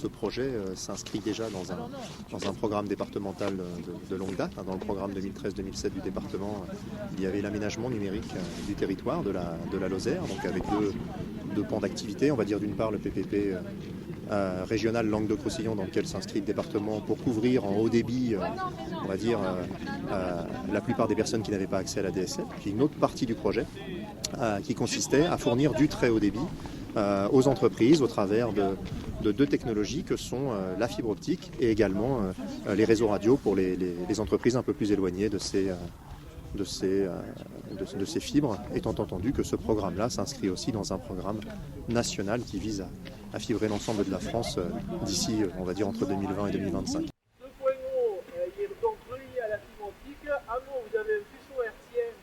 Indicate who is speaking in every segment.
Speaker 1: ce projet s'inscrit déjà dans un programme départemental de longue date. Dans le programme 2013-2007 du département, il y avait l'aménagement numérique du territoire de la Lozère, donc avec deux pans d'activité. On va dire d'une part le PPP régional Languedoc-Roussillon, dans lequel s'inscrit le département pour couvrir en haut débit, on va dire, la plupart des personnes qui n'avaient pas accès à la DSL. Puis une autre partie du projet qui consistait à fournir du très haut débit aux entreprises au travers de deux technologies que sont la fibre optique et également les réseaux radio pour les entreprises un peu plus éloignées de ces fibres, étant entendu que ce programme-là s'inscrit aussi dans un programme national qui vise à fibrer l'ensemble de la France d'ici, on va dire, entre 2020 et 2025.
Speaker 2: 2.0, il est donc relié à la fibre optique. Avant, vous avez un faisceau hertzien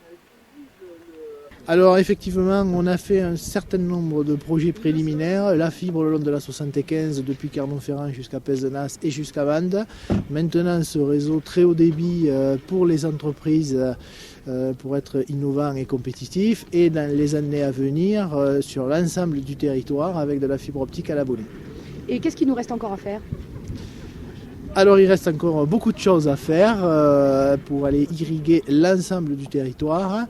Speaker 2: qui vise
Speaker 3: Alors effectivement, on a fait un certain nombre de projets préliminaires, la fibre le long de la 75 depuis Clermont-Ferrand jusqu'à Pézenas et jusqu'à Vannes. Maintenant, ce réseau très haut débit pour les entreprises pour être innovant et compétitif, et dans les années à venir sur l'ensemble du territoire avec de la fibre optique à l'abonné.
Speaker 4: Et qu'est-ce qu'il nous reste encore à faire ?
Speaker 3: Alors il reste encore beaucoup de choses à faire pour aller irriguer l'ensemble du territoire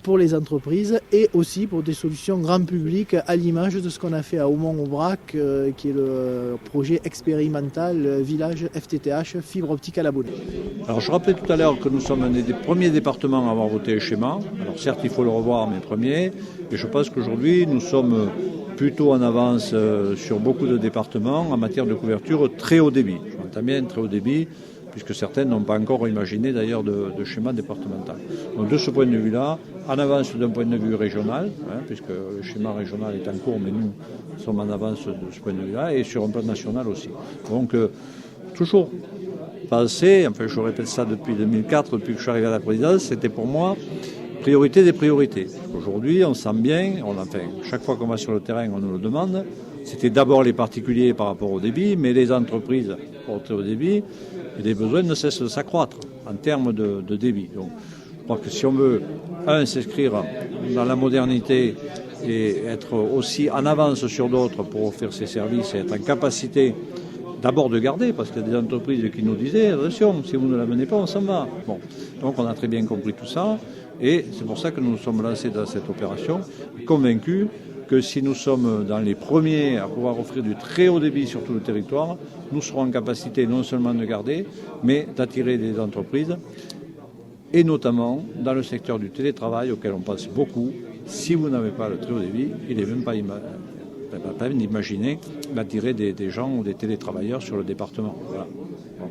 Speaker 3: pour les entreprises et aussi pour des solutions grand public à l'image de ce qu'on a fait à Aumont-Aubrac qui est le projet expérimental village FTTH fibre optique à l'abonné.
Speaker 5: Alors je rappelais tout à l'heure que nous sommes un des premiers départements à avoir voté le schéma. Alors certes il faut le revoir mais premier, et je pense qu'aujourd'hui nous sommes plutôt en avance sur beaucoup de départements en matière de couverture très haut débit. J'entends bien très haut débit, puisque certaines n'ont pas encore imaginé d'ailleurs de schéma départemental. Donc de ce point de vue-là, en avance d'un point de vue régional, puisque le schéma régional est en cours, mais nous sommes en avance de ce point de vue-là, et sur un plan national aussi. Donc toujours penser, enfin je répète ça depuis 2004, depuis que je suis arrivé à la présidence, c'était pour moi priorité des priorités. Aujourd'hui, on sent bien, chaque fois qu'on va sur le terrain, on nous le demande. C'était d'abord les particuliers par rapport au débit, mais les entreprises portées au débit, et les besoins ne cessent de s'accroître en termes de débit. Donc, je crois que si on veut, s'inscrire dans la modernité et être aussi en avance sur d'autres pour offrir ces services et être en capacité d'abord de garder, parce qu'il y a des entreprises qui nous disaient « Attention, si vous ne l'amenez pas, on s'en va ». Bon, donc on a très bien compris tout ça, et c'est pour ça que nous nous sommes lancés dans cette opération, convaincus que si nous sommes dans les premiers à pouvoir offrir du très haut débit sur tout le territoire, nous serons en capacité non seulement de garder, mais d'attirer des entreprises, et notamment dans le secteur du télétravail auquel on pense beaucoup. Si vous n'avez pas le très haut débit, il n'est même pas peine d'imaginer d'attirer des gens ou des télétravailleurs sur le département. Voilà. Bon.